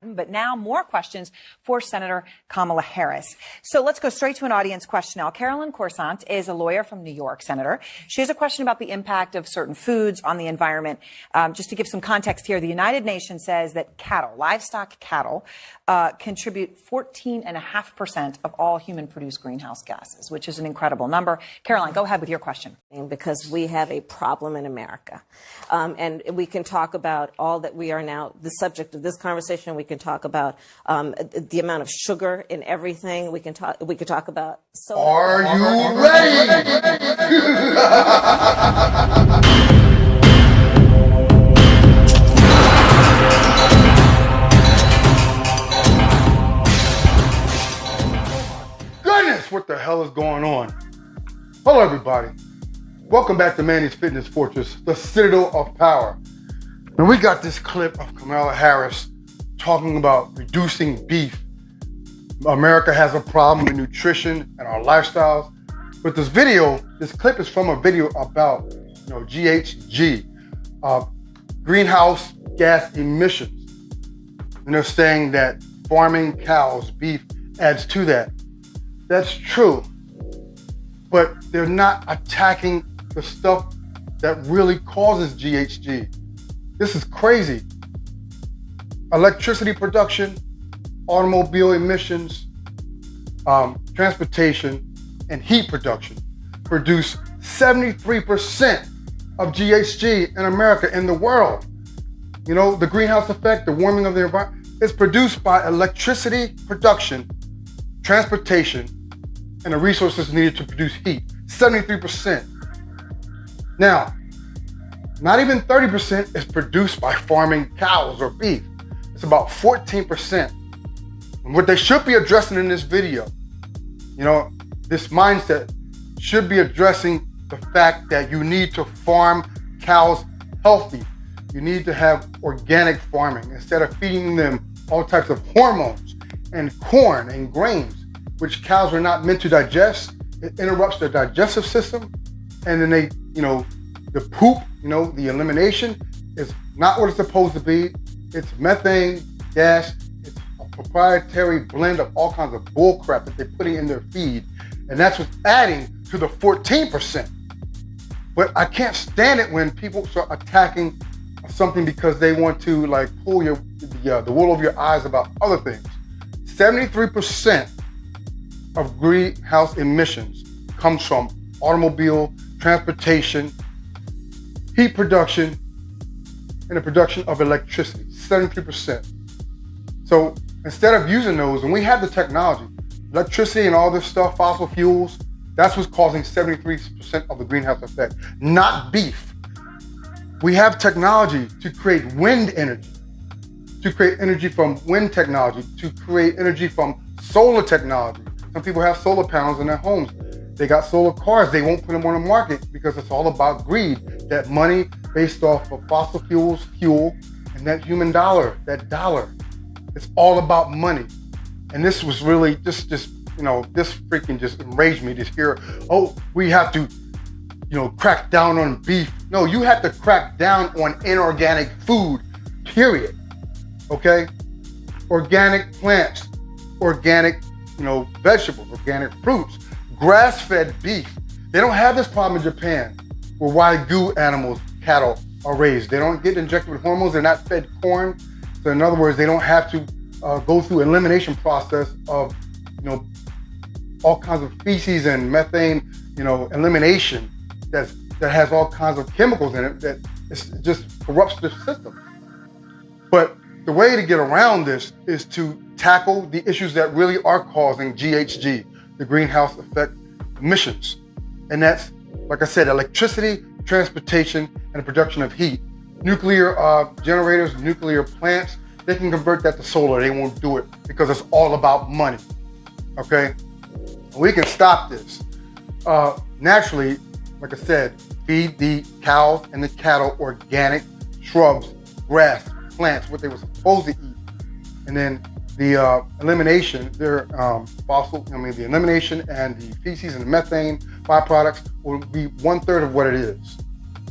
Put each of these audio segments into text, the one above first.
But now more questions for Senator Kamala Harris. So let's go straight to an audience question now. Carolyn Corsant is a lawyer from New York, Senator. She has a question about the impact of certain foods on the environment. Just to give some context here, the United Nations says that cattle, livestock cattle, contribute 14.5% of all human-produced greenhouse gases, which is an incredible number. Caroline, go ahead with your question. Because we have a problem in America. And we can talk about all that we are now, the subject of this conversation. We can talk about the amount of sugar in everything. We could talk about soda. Are you ready? Goodness, what the hell is going on? Hello, everybody. Welcome back to Manny's Fitness Fortress, the Citadel of Power. And we got this clip of Kamala Harris talking about reducing beef. America has a problem with nutrition and our lifestyles. But this clip is from a video about GHG, greenhouse gas emissions. And they're saying that farming cows, beef, adds to that. That's true. But they're not attacking the stuff that really causes GHG. This is crazy. Electricity production, automobile emissions, transportation, and heat production produce 73% of GHG in America, in the world. You know, the greenhouse effect, the warming of the environment, is produced by electricity production, transportation, and the resources needed to produce heat. 73%. Now, not even 30% is produced by farming cows or beef. It's about 14%. And what they should be addressing in this video, this mindset should be addressing the fact that you need to farm cows healthy. You need to have organic farming instead of feeding them all types of hormones and corn and grains, which cows are not meant to digest. It interrupts their digestive system. And then they, the poop, the elimination is not what it's supposed to be. It's methane gas. It's a proprietary blend of all kinds of bull crap that they're putting in their feed. And that's what's adding to the 14%. But I can't stand it when people start attacking something because they want to pull the wool over your eyes about other things. 73% of greenhouse emissions comes from automobile, transportation, heat production, and the production of electricity, 73%. So instead of using those, and we have the technology, electricity and all this stuff, fossil fuels, that's what's causing 73% of the greenhouse effect, not beef. We have technology to create wind energy, to create energy from wind technology, to create energy from solar technology. Some people have solar panels in their homes. They got solar cars. They won't put them on the market because it's all about greed. That money based off of fossil fuels, fuel, and that human dollar, that dollar. It's all about money. And this was really this freaking just enraged me to hear, we have to, crack down on beef. No, you have to crack down on inorganic food, period. Okay? Organic plants, organic, vegetables, organic fruits, grass-fed beef. They don't have this problem in Japan where Wagyu animals, cattle, are raised. They don't get injected with hormones. They're not fed corn. So in other words, they don't have to go through an elimination process of, all kinds of feces and methane, elimination that has all kinds of chemicals in it that just corrupts the system. But the way to get around this is to tackle the issues that really are causing GHG, the greenhouse effect emissions. And that's, like I said, electricity, transportation, and the production of heat. Nuclear generators, nuclear plants, they can convert that to solar. They won't do it because it's all about money, okay? We can stop this. Naturally, like I said, feed the cows and the cattle organic shrubs, grass, plants, what they were supposed to eat. And then the elimination, the elimination and the feces and the methane byproducts will be 1/3 of what it is.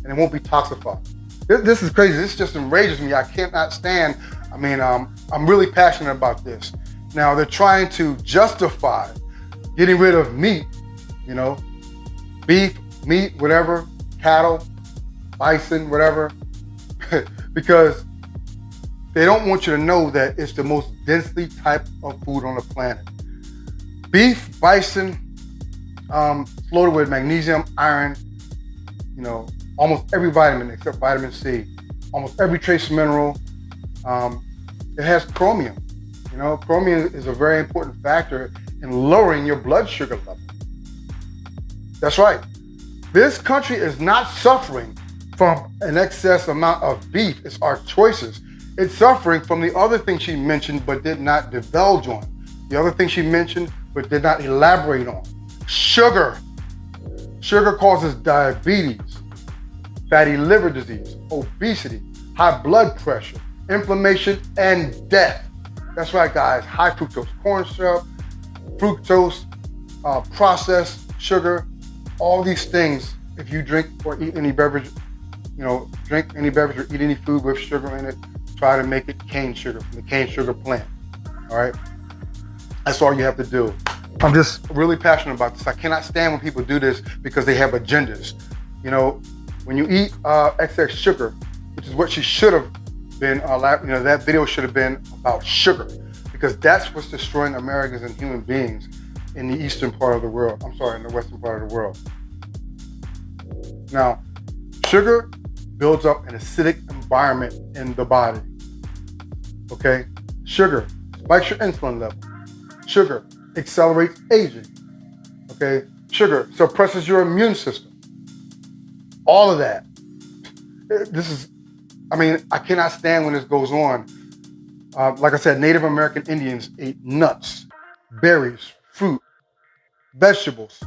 And it won't be toxified. This is crazy. This just enrages me. I cannot stand I mean, I'm really passionate about this. Now, they're trying to justify getting rid of meat, you know, beef, meat, whatever, cattle, bison, whatever, because they don't want you to know that it's the most densely type of food on the planet. Beef, bison, loaded with magnesium, iron, you know, almost every vitamin except vitamin C, almost every trace mineral. It has chromium. You know, chromium is a very important factor in lowering your blood sugar level. That's right. This country is not suffering from an excess amount of beef. It's our choices. It's suffering from the other thing she mentioned but did not divulge on. The other thing she mentioned but did not elaborate on. Sugar. Sugar causes diabetes, fatty liver disease, obesity, high blood pressure, inflammation, and death. That's right, guys. High fructose corn syrup, fructose, processed sugar, all these things, if you drink or eat any beverage, you know, drink any beverage or eat any food with sugar in it, try to make it cane sugar from the cane sugar plant. All right? That's all you have to do. I'm just really passionate about this. I cannot stand when people do this because they have agendas. You know, when you eat excess sugar, which is what she should have been, you know, that video should have been about sugar, because that's what's destroying Americans and human beings in the eastern part of the world. I'm sorry, in the western part of the world. Now, sugar builds up an acidic environment in the body. Okay? Sugar spikes your insulin level. Sugar accelerates aging. Okay? Sugar suppresses your immune system. All of that. This is, I mean, I cannot stand when this goes on. Like I said, Native American Indians ate nuts, berries, fruit, vegetables,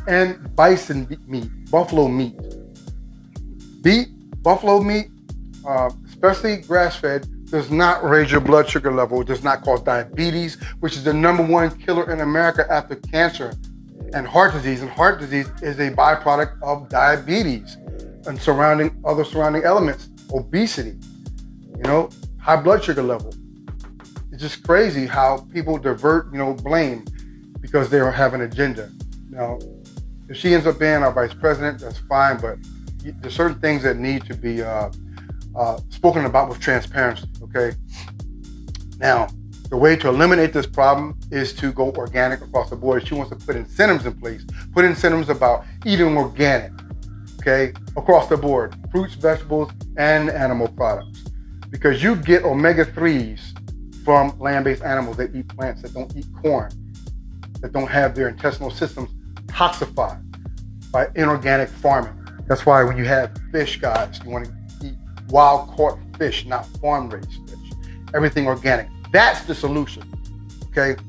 and bison meat, buffalo meat. Beef, buffalo meat, especially grass-fed, does not raise your blood sugar level. It does not cause diabetes, which is the #1 killer in America after cancer and heart disease. And heart disease is a byproduct of diabetes and other surrounding elements, obesity, you know, high blood sugar level. It's just crazy how people divert, you know, blame because they have an agenda. Now, if she ends up being our vice president, that's fine, but there's certain things that need to be spoken about with transparency, okay? Now, the way to eliminate this problem is to go organic across the board. She wants to put incentives in place, put incentives about eating organic, okay, across the board, fruits, vegetables, and animal products. Because you get omega-3s from land-based animals that eat plants, that don't eat corn, that don't have their intestinal systems toxified by inorganic farming. That's why when you have fish, guys, you want to eat wild-caught fish, not farm-raised fish. Everything organic. That's the solution, okay?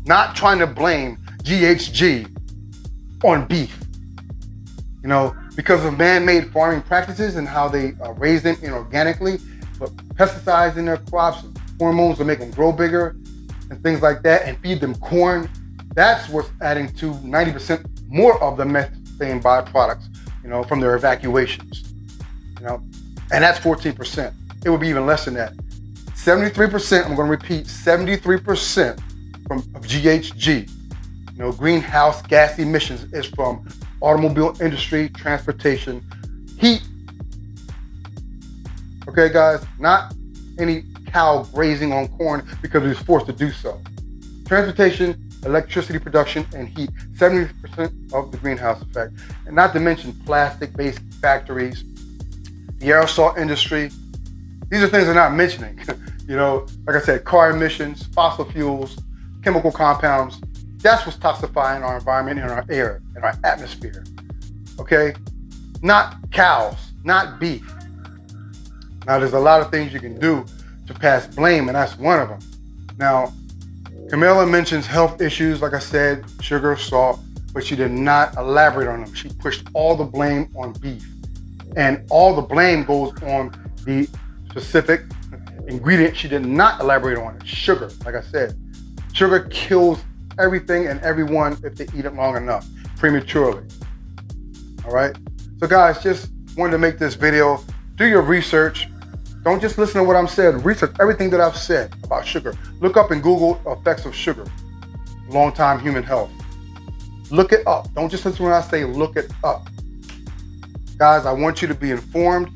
Not trying to blame GHG on beef, you know, because of man-made farming practices and how they raise them inorganically, put pesticides in their crops, and hormones to make them grow bigger, and things like that, and feed them corn. That's what's adding to 90% more of the methane byproducts, you know, from their evacuations, you know, and that's 14%. It would be even less than that. 73%, I'm going to repeat, 73% of GHG, you know, greenhouse gas emissions is from automobile industry, transportation, heat. Okay, guys, not any cow grazing on corn because it was forced to do so. Transportation, electricity production, and heat, 70% of the greenhouse effect. And not to mention plastic-based factories, the aerosol industry. These are things they're not mentioning. You know, like I said, car emissions, fossil fuels, chemical compounds. That's what's toxifying our environment and our air and our atmosphere. Okay? Not cows, not beef. Now, there's a lot of things you can do to pass blame, and that's one of them. Now, Kamala mentions health issues, like I said, sugar, salt, but she did not elaborate on them. She pushed all the blame on beef. And all the blame goes on the specific ingredient she did not elaborate on, sugar. Like I said, sugar kills everything and everyone if they eat it long enough, prematurely. All right? So guys, just wanted to make this video. Do your research. Don't just listen to what I'm saying. Research everything that I've said about sugar. Look up in Google effects of sugar, long-time human health. Look it up. Don't just listen when I say look it up. Guys, I want you to be informed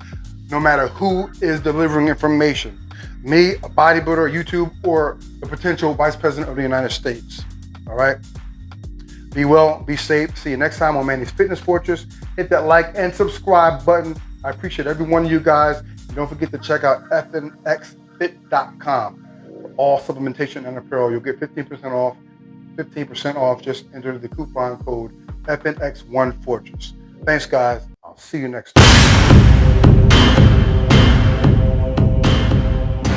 no matter who is delivering information. Me, a bodybuilder, YouTube, or the potential Vice President of the United States. All right? Be well, be safe. See you next time on Manny's Fitness Fortress. Hit that like and subscribe button. I appreciate every one of you guys. And don't forget to check out fnxfit.com for all supplementation and apparel. You'll get 15% off. 15% off. Just enter the coupon code FNX1Fortress. Thanks, guys. I'll see you next time.